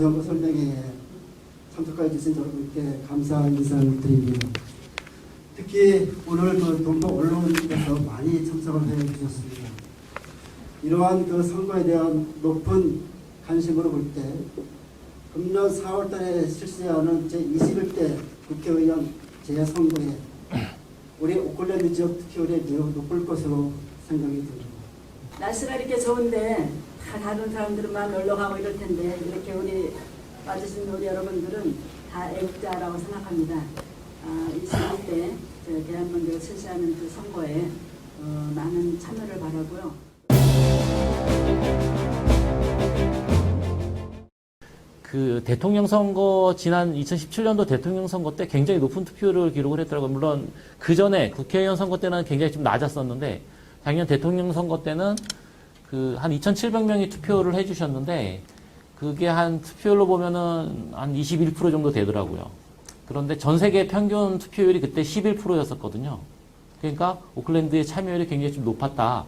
선거 설명회에 참석해 주신 여러분께 감사한 인사를 드립니다. 특히 오늘 그 동북 언론에서 많이 참석을 해 주셨습니다. 이러한 그 선거에 대한 높은 관심으로 볼 때 금년 4월 달에 실시하는 제21대 국회의원 재선거에 우리 오클랜드 지역 투표율이 매우 높을 것으로 생각이 듭니다. 날씨가 이렇게 좋은데 다 다른 사람들만 놀러 가고 이럴 텐데 이렇게 우리 와주신 우리 여러분들은 다 애국자라고 생각합니다. 이 시기 때 대한민국을 실시하는 그 선거에 많은 참여를 바라고요. 그 대통령 선거 지난 2017년도 대통령 선거 때 굉장히 높은 투표를 기록을 했더라고요. 물론 그 전에 국회의원 선거 때는 굉장히 좀 낮았었는데 작년 대통령 선거 때는 그 한 2,700명이 투표를 해주셨는데 그게 한 투표율로 보면은 한 21% 정도 되더라고요. 그런데 전 세계 평균 투표율이 그때 11%였었거든요. 그러니까 오클랜드의 참여율이 굉장히 좀 높았다.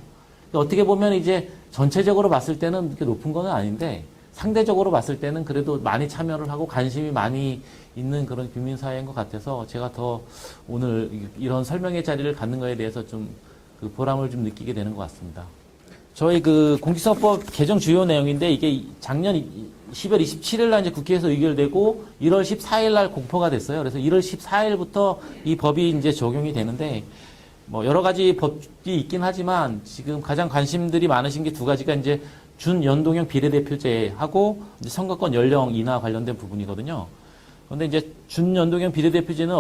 어떻게 보면 이제 전체적으로 봤을 때는 이렇게 높은 건 아닌데 상대적으로 봤을 때는 그래도 많이 참여를 하고 관심이 많이 있는 그런 국민사회인 것 같아서 제가 더 오늘 이런 설명회 자리를 갖는 거에 대해서 좀 그 보람을 좀 느끼게 되는 것 같습니다. 저희 그 공직선거법 개정 주요 내용인데 이게 작년 10월 27일 날 이제 국회에서 의결되고 1월 14일 날 공포가 됐어요. 그래서 1월 14일부터 이 법이 이제 적용이 되는데 뭐 여러 가지 법이 있긴 하지만 지금 가장 관심들이 많으신 게 두 가지가 이제 준연동형 비례대표제하고 이제 선거권 연령 인하 관련된 부분이거든요. 그런데 이제 준연동형 비례대표제는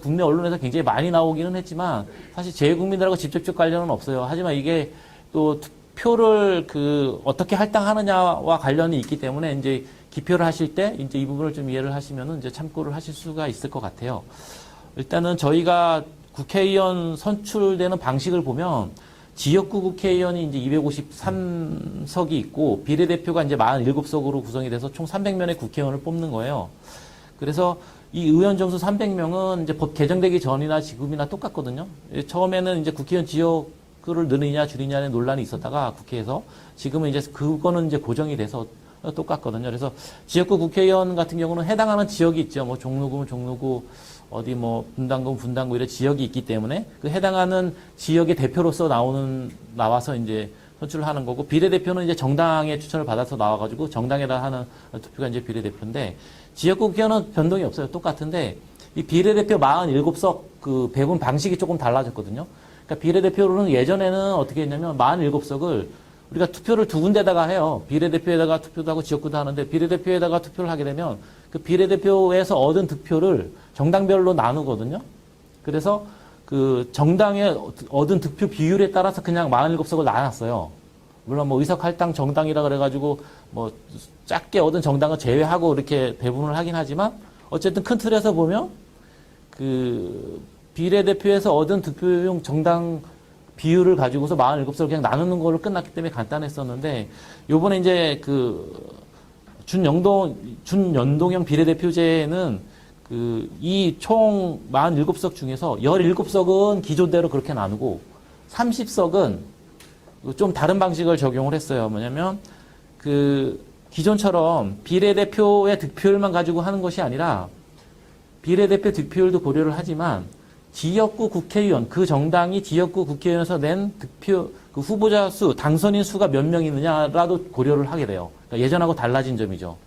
국내 언론에서 굉장히 많이 나오기는 했지만 사실 재외국민들하고 직접적 관련은 없어요. 하지만 이게 또 투표를 어떻게 할당하느냐와 관련이 있기 때문에 이제 기표를 하실 때 이제 이 부분을 좀 이해를 하시면은 이제 참고를 하실 수가 있을 것 같아요. 일단은 저희가 국회의원 선출되는 방식을 보면 지역구 국회의원이 이제 253석이 있고 비례대표가 이제 47석으로 구성이 돼서 총 300명의 국회의원을 뽑는 거예요. 그래서 이 의원 정수 300명은 이제 법 개정되기 전이나 지금이나 똑같거든요. 처음에는 이제 국회의원 지역구를 늘리냐 줄이냐의 논란이 있었다가 국회에서 지금은 이제 그거는 이제 고정이 돼서 똑같거든요. 그래서 지역구 국회의원 같은 경우는 해당하는 지역이 있죠. 뭐 종로구면 종로구, 어디 뭐 분당구 분당구 이런 지역이 있기 때문에 그 해당하는 지역의 대표로서 나와서 이제 선출을 하는 거고 비례대표는 이제 정당의 추천을 받아서 나와가지고 정당에다 하는 투표가 이제 비례대표인데 지역구 국회의원은 변동이 없어요. 똑같은데 이 비례대표 47석 그 배분 방식이 조금 달라졌거든요. 그러니까 비례대표로는 예전에는 어떻게 했냐면 47석을 우리가 투표를 두 군데다가 해요. 비례대표에다가 투표도 하고 지역구도 하는데 비례대표에다가 투표를 하게 되면 그 비례대표에서 얻은 득표를 정당별로 나누거든요. 그래서 그 정당에 얻은 득표 비율에 따라서 그냥 47석을 나눴어요. 물론 뭐 의석 할당 정당이라 그래가지고 뭐 작게 얻은 정당을 제외하고 이렇게 배분을 하긴 하지만 어쨌든 큰 틀에서 보면 그 비례대표에서 얻은 득표용 정당 비율을 가지고서 47석을 그냥 나누는 걸로 끝났기 때문에 간단했었는데 요번에 이제 그 준연동형 비례대표제는 이 총 47석 중에서 17석은 기존대로 그렇게 나누고 30석은 좀 다른 방식을 적용을 했어요. 뭐냐면 기존처럼 비례대표의 득표율만 가지고 하는 것이 아니라 비례대표 득표율도 고려를 하지만 지역구 국회의원, 그 정당이 지역구 국회의원에서 낸 득표, 그 후보자 수, 당선인 수가 몇 명 있느냐라도 고려를 하게 돼요. 그러니까 예전하고 달라진 점이죠.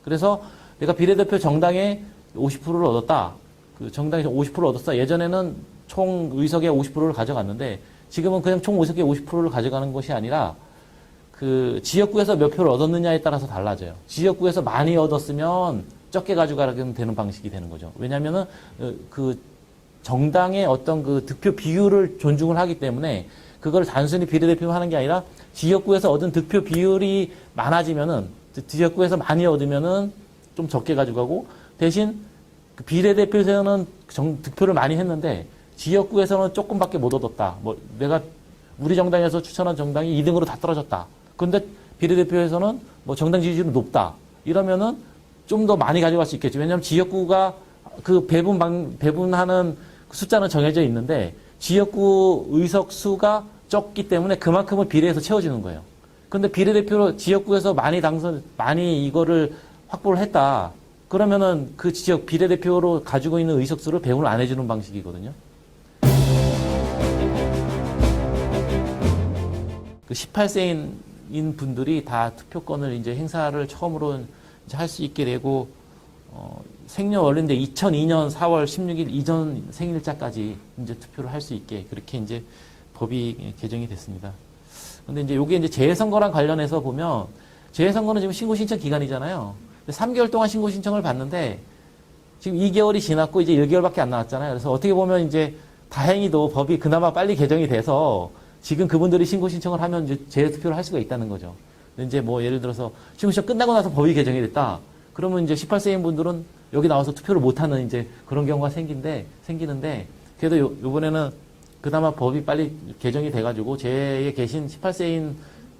그래서 내가 비례대표 정당에 50%를 얻었다. 그 정당에서 50%를 얻었다. 예전에는 총 의석의 50%를 가져갔는데 지금은 그냥 총 의석의 50%를 가져가는 것이 아니라 그 지역구에서 몇 표를 얻었느냐에 따라서 달라져요. 지역구에서 많이 얻었으면 적게 가져가게 되는 방식이 되는 거죠. 왜냐면은 그 정당의 어떤 그 득표 비율을 존중을 하기 때문에 그걸 단순히 비례대표만 하는 게 아니라 지역구에서 얻은 득표 비율이 많아지면은 지역구에서 많이 얻으면은 좀 적게 가져가고 대신 그 비례대표에서는 득표를 많이 했는데 지역구에서는 조금밖에 못 얻었다. 뭐 내가 우리 정당에서 추천한 정당이 2등으로 다 떨어졌다. 근데 비례대표에서는 뭐 정당 지지율이 높다. 이러면은 좀 더 많이 가져갈 수 있겠죠. 왜냐하면 지역구가 그 배분하는 숫자는 정해져 있는데 지역구 의석 수가 적기 때문에 그만큼을 비례해서 채워지는 거예요. 근데 비례대표로 지역구에서 많이 이거를 확보를 했다. 그러면은 그 지역 비례대표로 가지고 있는 의석수를 배분을 안 해주는 방식이거든요. 그 18세인 분들이 다 투표권을 이제 행사를 처음으로 할 수 있게 되고, 생년월일인데 2002년 4월 16일 이전 생일자까지 이제 투표를 할 수 있게 그렇게 이제 법이 개정이 됐습니다. 근데 이제 요게 이제 재선거랑 관련해서 보면, 재선거는 지금 신고 신청 기간이잖아요. 3개월 동안 신고 신청을 받는데, 지금 2개월이 지났고 이제 1개월밖에 안 나왔잖아요. 그래서 어떻게 보면 이제 다행히도 법이 그나마 빨리 개정이 돼서 지금 그분들이 신고 신청을 하면 이제 재투표를 할 수가 있다는 거죠. 근데 이제 뭐 예를 들어서 신고 신청 끝나고 나서 법이 개정이 됐다. 그러면 이제 18세인 분들은 여기 나와서 투표를 못하는 이제 그런 경우가 생기는데, 그래도 요번에는 그나마 법이 빨리 개정이 돼가지고 제에 계신 18세인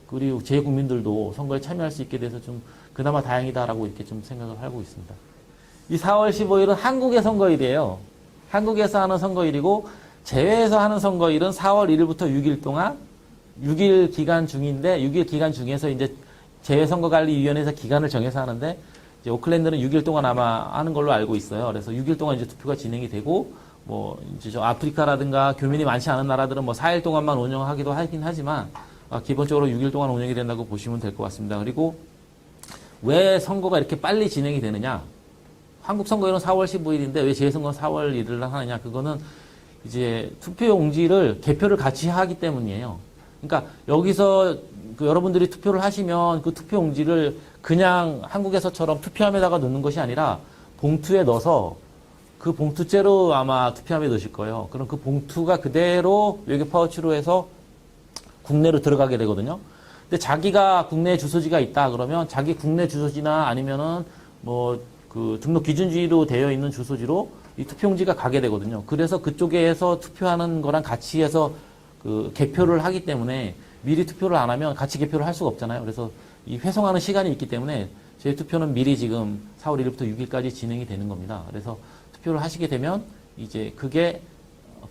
그리고 제 국민들도 선거에 참여할 수 있게 돼서 좀 그나마 다행이다라고 이렇게 좀 생각을 하고 있습니다. 이 4월 15일은 한국의 선거일이에요. 한국에서 하는 선거일이고, 제외에서 하는 선거일은 4월 1일부터 6일 동안 6일 기간 중인데, 6일 기간 중에서 이제 재선거관리위원회에서 기간을 정해서 하는데, 이제 오클랜드는 6일 동안 아마 하는 걸로 알고 있어요. 그래서 6일 동안 이제 투표가 진행이 되고, 뭐 이제 저 아프리카라든가 교민이 많지 않은 나라들은 뭐 4일 동안만 운영하기도 하긴 하지만, 기본적으로 6일 동안 운영이 된다고 보시면 될 것 같습니다. 그리고 왜 선거가 이렇게 빨리 진행이 되느냐? 한국 선거일은 4월 15일인데 왜 재선거는 4월 1일 날 하느냐? 그거는 이제 투표용지를 개표를 같이 하기 때문이에요. 그러니까 여기서 그 여러분들이 투표를 하시면 그 투표용지를 그냥 한국에서처럼 투표함에다가 넣는 것이 아니라 봉투에 넣어서 그 봉투째로 아마 투표함에 넣으실 거예요. 그럼 그 봉투가 그대로 외교 파우치로 해서 국내로 들어가게 되거든요. 근데 자기가 국내 주소지가 있다 그러면 자기 국내 주소지나 아니면은 뭐 그 등록 기준지로 되어 있는 주소지로 이 투표용지가 가게 되거든요. 그래서 그쪽에서 투표하는 거랑 같이 해서 그 개표를 하기 때문에 미리 투표를 안 하면 같이 개표를 할 수가 없잖아요. 그래서 이 회송하는 시간이 있기 때문에 제 투표는 미리 지금 4월 1일부터 6일까지 진행이 되는 겁니다. 그래서 투표를 하시게 되면 이제 그게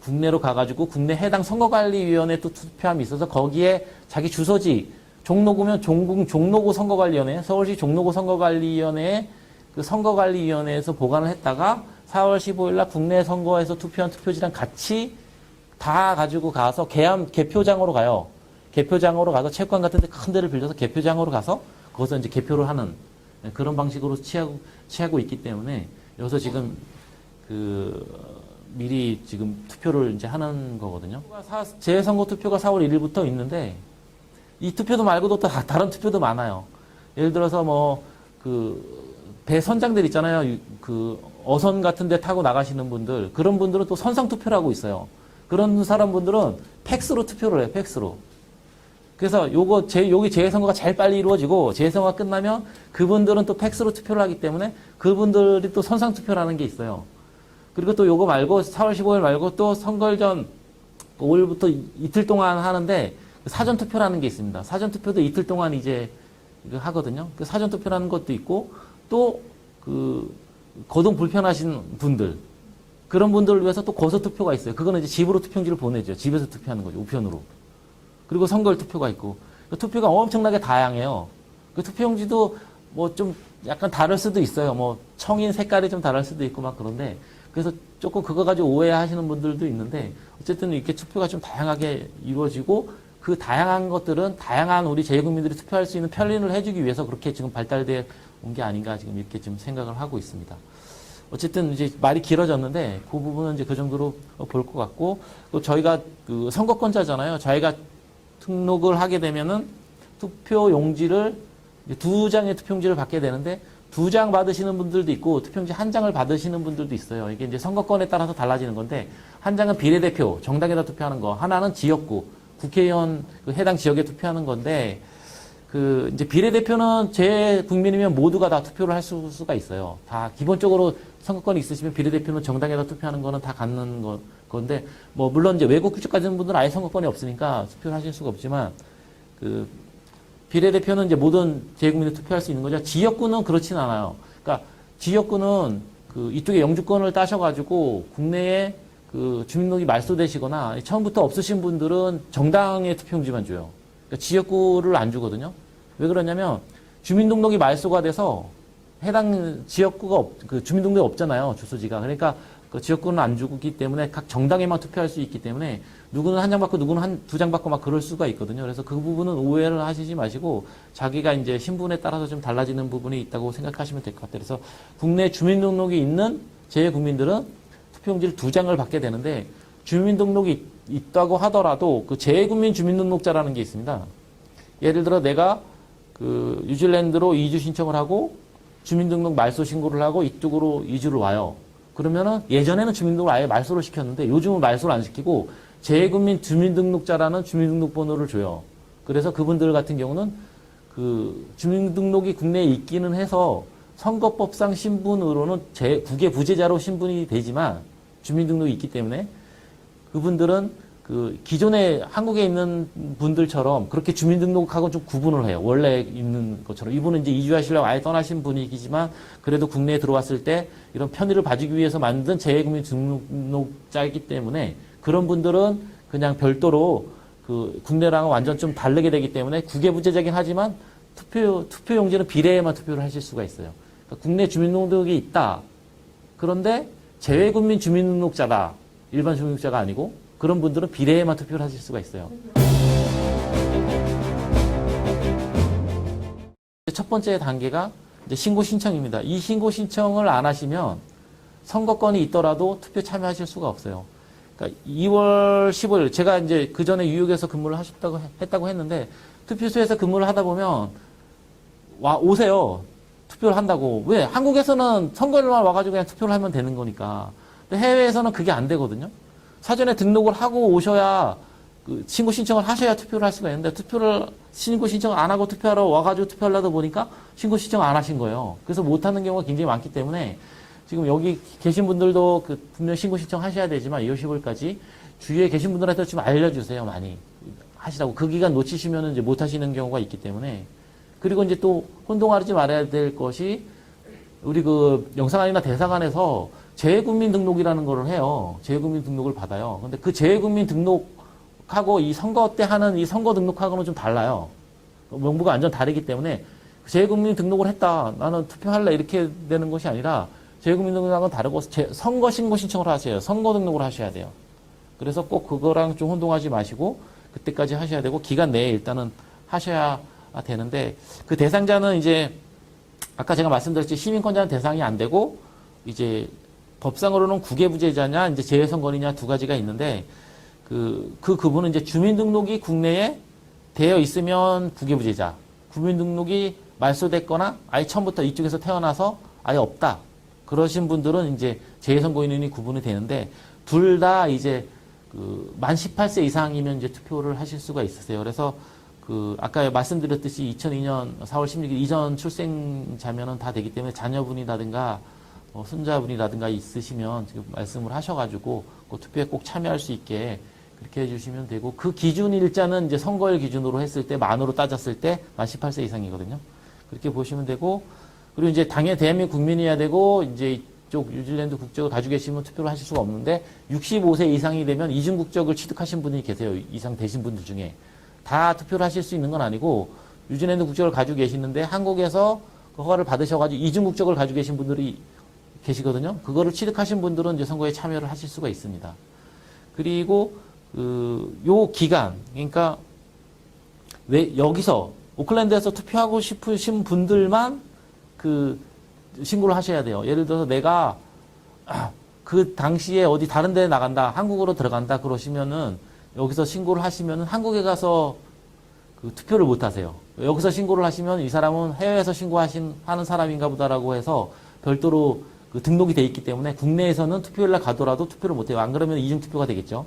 국내로 가가지고 국내 해당 선거관리위원회 또 투표함이 있어서 거기에 자기 주소지 종로구면 종로구 선거관리위원회, 서울시 종로구 선거관리위원회에 그 선거관리위원회에서 보관을 했다가 4월 15일 날 국내 선거에서 투표한 투표지랑 같이 다 가지고 가서 개표장으로 가요. 개표장으로 가서 체육관 같은 데 큰 데를 빌려서 개표장으로 가서 거기서 이제 개표를 하는 그런 방식으로 취하고 있기 때문에 여기서 지금 미리 지금 투표를 이제 하는 거거든요. 재선거 투표가 4월 1일부터 있는데 이 투표도 말고도 또 다른 투표도 많아요. 예를 들어서 뭐 배 선장들 있잖아요. 그 어선 같은 데 타고 나가시는 분들, 그런 분들은 또 선상 투표를 하고 있어요. 그런 사람분들은 팩스로 투표를 해요. 팩스로. 그래서 여기 재선거가 제일 빨리 이루어지고 재선거가 끝나면 그분들은 또 팩스로 투표를 하기 때문에 그분들이 또 선상 투표를 하는 게 있어요. 그리고 또 요거 말고 4월 15일 말고 또 선거일 전 5일부터 이틀 동안 하는데 사전 투표라는 게 있습니다. 사전 투표도 이틀 동안 이제 이거 하거든요. 그 사전 투표라는 것도 있고 또 거동 불편하신 분들 그런 분들을 위해서 또 거소 투표가 있어요. 그거는 이제 집으로 투표용지를 보내죠. 집에서 투표하는 거죠. 우편으로. 그리고 선거일 투표가 있고 그 투표가 엄청나게 다양해요. 그 투표용지도 뭐 좀 약간 다를 수도 있어요. 뭐 청인 색깔이 좀 다를 수도 있고 막 그런데 그래서 조금 그거 가지고 오해하시는 분들도 있는데 어쨌든 이렇게 투표가 좀 다양하게 이루어지고 그 다양한 것들은 다양한 우리 재외국민들이 투표할 수 있는 편리를 해주기 위해서 그렇게 지금 발달돼 온 게 아닌가 지금 이렇게 좀 생각을 하고 있습니다. 어쨌든 이제 말이 길어졌는데 그 부분은 이제 그 정도로 볼 것 같고 또 저희가 그 선거권자잖아요. 저희가 등록을 하게 되면은 투표 용지를 2장의 투표용지를 받게 되는데 2장 받으시는 분들도 있고 투표용지 1장을 받으시는 분들도 있어요. 이게 이제 선거권에 따라서 달라지는 건데 한 장은 비례대표 정당에다 투표하는 거, 하나는 지역구 국회의원 그 해당 지역에 투표하는 건데 그 이제 비례대표는 제 국민이면 모두가 다 투표를 할 수가 있어요. 다 기본적으로 선거권이 있으시면 비례대표는 정당에다 투표하는 거는 다 갖는 건데 뭐 물론 이제 외국 국적 가진 분들은 아예 선거권이 없으니까 투표를 하실 수가 없지만 그 비례대표는 이제 모든 재국민이 투표할 수 있는 거죠. 지역구는 그렇진 않아요. 그러니까 지역구는 그 이쪽에 영주권을 따셔가지고 국내에 그 주민등록이 말소되시거나 처음부터 없으신 분들은 정당의 투표용지만 줘요. 그러니까 지역구를 안 주거든요. 왜 그러냐면 주민등록이 말소가 돼서 해당 지역구가 그 주민등록이 없잖아요. 주소지가. 그러니까 그 지역구는 안 주기 때문에 각 정당에만 투표할 수 있기 때문에 누구는 한 장 받고 누구는 두 장 받고 막 그럴 수가 있거든요. 그래서 그 부분은 오해를 하시지 마시고 자기가 이제 신분에 따라서 좀 달라지는 부분이 있다고 생각하시면 될 것 같아요. 그래서 국내 주민등록이 있는 재외국민들은 투표용지를 두 장을 받게 되는데 주민등록이 있다고 하더라도 그 재외국민 주민등록자라는 게 있습니다. 예를 들어 내가 그 뉴질랜드로 이주 신청을 하고 주민등록 말소 신고를 하고 이쪽으로 이주를 와요. 그러면은 예전에는 주민등록을 아예 말소를 시켰는데 요즘은 말소를 안 시키고 재외국민 주민등록자라는 주민등록번호를 줘요. 그래서 그분들 같은 경우는 그 주민등록이 국내에 있기는 해서 선거법상 신분으로는 국외 부재자로 신분이 되지만 주민등록이 있기 때문에 그분들은 그 기존에 한국에 있는 분들처럼 그렇게 주민등록하고 좀 구분을 해요. 원래 있는 것처럼. 이분은 이제 이주하시려고 아예 떠나신 분이지만 그래도 국내에 들어왔을 때 이런 편의를 봐주기 위해서 만든 재외국민 등록자이기 때문에 그런 분들은 그냥 별도로 그 국내랑은 완전 좀 다르게 되기 때문에 국외부재자긴 하지만 투표용지는 비례에만 투표를 하실 수가 있어요. 그러니까 국내 주민등록이 있다. 그런데 재외국민 주민등록자다. 일반 주민등록자가 아니고 그런 분들은 비례에만 투표를 하실 수가 있어요. 첫 번째 단계가 이제 신고 신청입니다. 이 신고 신청을 안 하시면 선거권이 있더라도 투표 참여하실 수가 없어요. 그러니까 2월 15일 제가 이제 그 전에 뉴욕에서 근무를 했다고 했는데 투표소에서 근무를 하다 보면 오세요. 투표를 한다고. 왜? 한국에서는 선거일만 와가지고 그냥 투표를 하면 되는 거니까. 근데 해외에서는 그게 안 되거든요. 사전에 등록을 하고 오셔야 그 신고 신청을 하셔야 투표를 할 수가 있는데 신고 신청을 안 하고 투표하러 와가지고 투표하려다 보니까 신고 신청 안 하신 거예요. 그래서 못하는 경우가 굉장히 많기 때문에 지금 여기 계신 분들도 그 분명 신고 신청 하셔야 되지만 2월 15일까지 주위에 계신 분들한테 좀 알려주세요. 많이 하시라고. 그 기간 놓치시면 이제 못 하시는 경우가 있기 때문에. 그리고 이제 또 혼동하지 말아야 될 것이 우리 그 영상관이나 대사관에서 재외국민 등록이라는 거를 해요. 재외국민 등록을 받아요. 근데 그 재외국민 등록하고 이 선거 때 하는 이 선거 등록하고는 좀 달라요. 명부가 완전 다르기 때문에 재외국민 등록을 했다. 나는 투표할래. 이렇게 되는 것이 아니라 재외국민 등록하고는 다르고 선거 신고 신청을 하세요. 선거 등록을 하셔야 돼요. 그래서 꼭 그거랑 좀 혼동하지 마시고 그때까지 하셔야 되고 기간 내에 일단은 하셔야 되는데 그 대상자는 이제 아까 제가 말씀드렸지 시민권자는 대상이 안 되고 이제 법상으로는 국외부재자냐 이제 재외선거인이냐 두 가지가 있는데 그분은 이제 주민등록이 국내에 되어 있으면 국외부재자, 주민등록이 말소됐거나 아예 처음부터 이쪽에서 태어나서 아예 없다. 그러신 분들은 이제 재외선거인이 구분이 되는데 둘 다 이제 만 18세 이상이면 이제 투표를 하실 수가 있으세요. 그래서 아까 말씀드렸듯이 2002년 4월 16일 이전 출생자면은 다 되기 때문에 자녀분이라든가 손자분이라든가 있으시면 지금 말씀을 하셔가지고 그 투표에 꼭 참여할 수 있게 그렇게 해주시면 되고 그 기준 일자는 이제 선거일 기준으로 했을 때 만으로 따졌을 때 만 18세 이상이거든요. 그렇게 보시면 되고 그리고 이제 당연히 대한민국 국민이어야 되고 이제 이쪽 뉴질랜드 국적을 가지고 계시면 투표를 하실 수가 없는데 65세 이상이 되면 이중 국적을 취득하신 분이 계세요. 이상 되신 분들 중에 다 투표를 하실 수 있는 건 아니고 뉴질랜드 국적을 가지고 계시는데 한국에서 그 허가를 받으셔가지고 이중 국적을 가지고 계신 분들이 계시거든요. 그거를 취득하신 분들은 이제 선거에 참여를 하실 수가 있습니다. 그리고 요 기간, 그러니까 왜 여기서 오클랜드에서 투표하고 싶으신 분들만 신고를 하셔야 돼요. 예를 들어서 내가 그 당시에 어디 다른 데 나간다, 한국으로 들어간다 그러시면은 여기서 신고를 하시면은 한국에 가서 투표를 못 하세요. 여기서 신고를 하시면 이 사람은 해외에서 하는 사람인가 보다라고 해서 별도로 등록이 돼 있기 때문에 국내에서는 투표일날 가더라도 투표를 못 해요. 안 그러면 이중 투표가 되겠죠.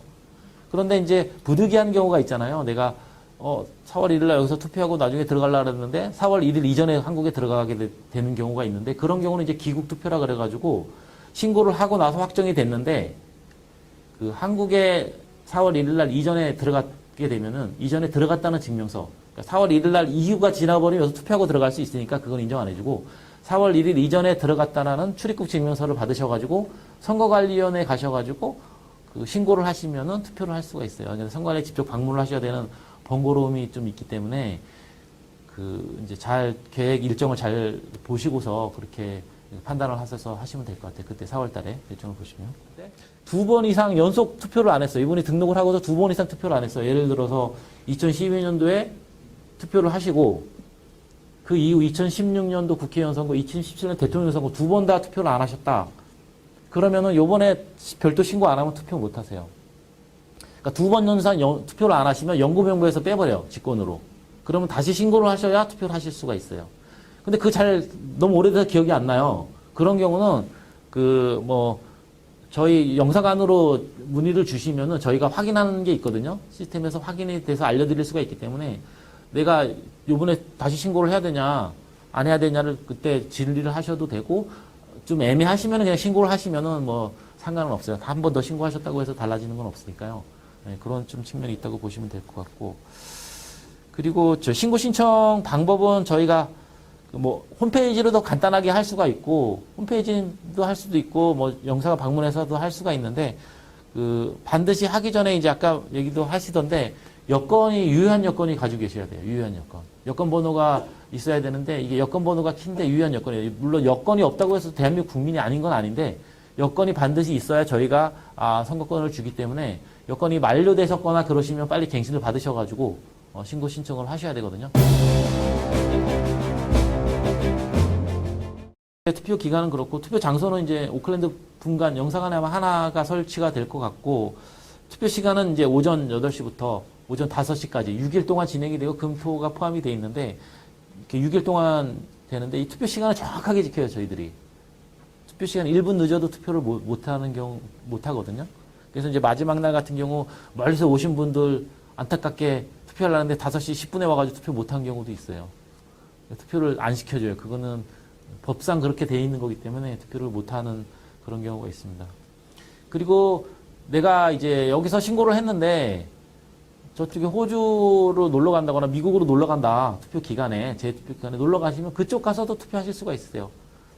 그런데 이제 부득이한 경우가 있잖아요. 내가 4월 1일 날 여기서 투표하고 나중에 들어가려고 했는데 4월 1일 이전에 한국에 들어가게 되는 경우가 있는데 그런 경우는 이제 귀국 투표라 그래가지고 신고를 하고 나서 확정이 됐는데 한국에 4월 1일 날 이전에 들어가게 되면은 이전에 들어갔다는 증명서 그러니까 4월 1일 날 이후가 지나버리면 여기서 투표하고 들어갈 수 있으니까 그건 인정 안 해주고 4월 1일 이전에 들어갔다라는 출입국 증명서를 받으셔가지고 선거관리위원회에 가셔가지고 신고를 하시면은 투표를 할 수가 있어요. 선거관리에 직접 방문을 하셔야 되는 번거로움이 좀 있기 때문에 그 이제 잘 계획 일정을 잘 보시고서 그렇게 판단을 하셔서 하시면 될 것 같아요. 그때 4월 달에 일정을 보시면. 2번 이상 연속 투표를 안 했어요. 이분이 등록을 하고도 2번 이상 투표를 안 했어요. 예를 들어서 2012년도에 투표를 하시고 그 이후 2016년도 국회의원 선거, 2017년 대통령 선거 2번 다 투표를 안 하셨다. 그러면은 요번에 별도 신고 안 하면 투표 못 하세요. 그러니까 2번 연산 투표를 안 하시면 연구명부에서 빼버려요. 직권으로. 그러면 다시 신고를 하셔야 투표를 하실 수가 있어요. 근데 너무 오래돼서 기억이 안 나요. 그런 경우는 저희 영사관으로 문의를 주시면은 저희가 확인하는 게 있거든요. 시스템에서 확인이 돼서 알려드릴 수가 있기 때문에 내가 요번에 다시 신고를 해야 되냐, 안 해야 되냐를 그때 질의를 하셔도 되고, 좀 애매하시면은 그냥 신고를 하시면은 뭐 상관은 없어요. 한 번 더 신고하셨다고 해서 달라지는 건 없으니까요. 네, 그런 좀 측면이 있다고 보시면 될 것 같고. 그리고 저 신고 신청 방법은 저희가 뭐 홈페이지로도 간단하게 할 수가 있고, 홈페이지도 할 수도 있고, 뭐 영사가 방문해서도 할 수가 있는데, 반드시 하기 전에 이제 아까 얘기도 하시던데, 유효한 여건이 가지고 계셔야 돼요. 유효한 여건. 여건 번호가 있어야 되는데, 이게 여건 번호가 킨데 유효한 여건이에요. 물론 여건이 없다고 해서 대한민국 국민이 아닌 건 아닌데, 여건이 반드시 있어야 저희가 선거권을 주기 때문에, 여건이 만료되셨거나 그러시면 빨리 갱신을 받으셔가지고, 신고 신청을 하셔야 되거든요. 투표 기간은 그렇고, 투표 장소는 이제 오클랜드 분관 영사관에 아마 하나가 설치가 될 것 같고, 투표 시간은 이제 오전 8시부터 오전 5시까지 6일 동안 진행이 되고 금토가 포함이 되어 있는데, 이렇게 6일 동안 되는데, 이 투표 시간을 정확하게 지켜요, 저희들이. 투표 시간 1분 늦어도 투표를 못 하거든요. 그래서 이제 마지막 날 같은 경우, 멀리서 오신 분들 안타깝게 투표하려는데 5시 10분에 와가지고 투표 못한 경우도 있어요. 투표를 안 시켜줘요. 그거는 법상 그렇게 돼 있는 거기 때문에 투표를 못하는 그런 경우가 있습니다. 그리고 내가 이제 여기서 신고를 했는데 저쪽에 호주로 놀러 간다거나 미국으로 놀러 간다. 투표 기간에, 재투표 기간에 놀러 가시면 그쪽 가서도 투표하실 수가 있어요.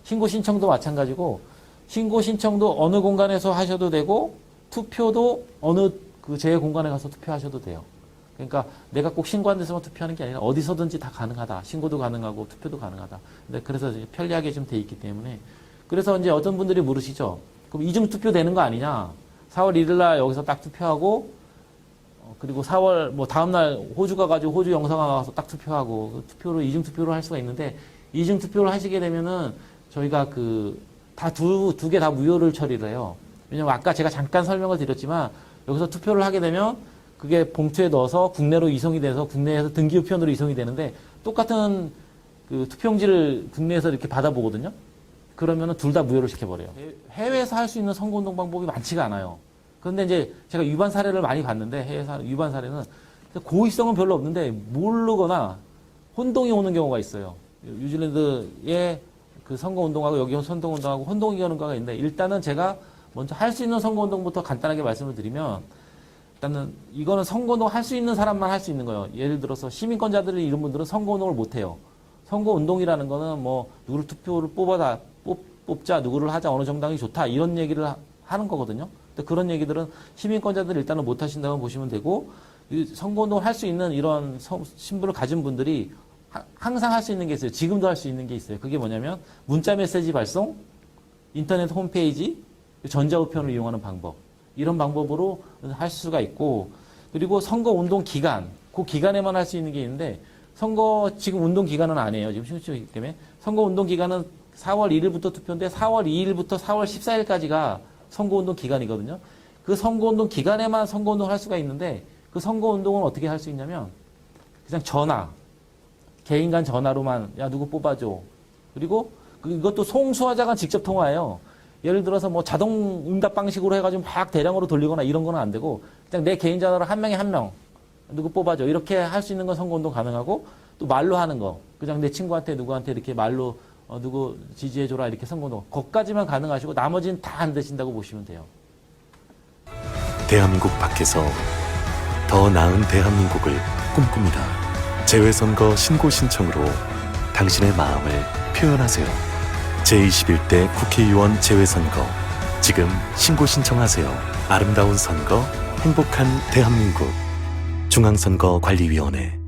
신고 신청도 마찬가지고, 신고 신청도 어느 공간에서 하셔도 되고, 투표도 어느 제 공간에 가서 투표하셔도 돼요. 그러니까 내가 꼭 신고한 데서만 투표하는 게 아니라 어디서든지 다 가능하다. 신고도 가능하고 투표도 가능하다. 근데 그래서 편리하게 좀 돼 있기 때문에. 그래서 이제 어떤 분들이 물으시죠. 그럼 이중 투표 되는 거 아니냐? 4월 1일 날 여기서 딱 투표하고, 그리고 4월 다음날 호주 가가지고 호주 영사관 가서 딱 투표하고, 투표로 이중 투표를 할 수가 있는데, 이중 투표를 하시게 되면은 저희가 두 개 다 무효를 처리를 해요. 왜냐면 아까 제가 잠깐 설명을 드렸지만, 여기서 투표를 하게 되면 그게 봉투에 넣어서 국내로 이송이 돼서 국내에서 등기 우편으로 이송이 되는데, 똑같은 투표용지를 국내에서 이렇게 받아보거든요. 그러면은 둘 다 무효를 시켜버려요. 해외에서 할 수 있는 선거운동 방법이 많지가 않아요. 그런데 이제 제가 위반 사례를 많이 봤는데, 해외에서 위반 사례는 고의성은 별로 없는데 모르거나 혼동이 오는 경우가 있어요. 뉴질랜드의 그 선거운동하고 여기 선거운동하고 혼동이 오는 경우가 있는데, 일단은 제가 먼저 할 수 있는 선거운동부터 간단하게 말씀을 드리면, 일단은 이거는 선거운동 할 수 있는 사람만 할 수 있는 거예요. 예를 들어서 시민권자들이 이런 분들은 선거운동을 못 해요. 선거운동이라는 거는 누구를 투표를 뽑자, 누구를 하자, 어느 정당이 좋다, 이런 얘기를 하는 거거든요. 근데 그런 얘기들은 시민권자들이 일단은 못 하신다고 보시면 되고, 선거운동을 할 수 있는 이런 신분을 가진 분들이 항상 할 수 있는 게 있어요. 지금도 할 수 있는 게 있어요. 그게 뭐냐면 문자 메시지 발송, 인터넷 홈페이지, 전자우편을 이용하는 방법, 이런 방법으로 할 수가 있고, 그리고 선거운동 기간, 그 기간에만 할 수 있는 게 있는데, 지금 운동 기간은 아니에요. 지금 신규이기 때문에. 선거운동 기간은 4월 1일부터 투표인데 4월 2일부터 4월 14일까지가 선거운동 기간이거든요. 그 선거운동 기간에만 선거운동을 할 수가 있는데, 그 선거운동은 어떻게 할 수 있냐면 그냥 개인 간 전화로만 누구 뽑아줘. 그리고 이것도 송수화자간 직접 통화예요. 예를 들어서 자동 응답 방식으로 해가지고 막 대량으로 돌리거나 이런 거는 안 되고, 그냥 내 개인 전화로 한 명에 한 명 누구 뽑아줘, 이렇게 할 수 있는 건 선거운동 가능하고, 또 말로 하는 거, 그냥 내 친구한테 누구한테 이렇게 말로 누구 지지해줘라, 이렇게 선거운동, 거기까지만 가능하시고 나머지는 다 안 되신다고 보시면 돼요. 대한민국 밖에서 더 나은 대한민국을 꿈꿉니다. 재외선거 신고 신청으로 당신의 마음을 표현하세요. 제21대 국회의원 재외선거, 지금 신고 신청하세요. 아름다운 선거, 행복한 대한민국. 중앙선거관리위원회.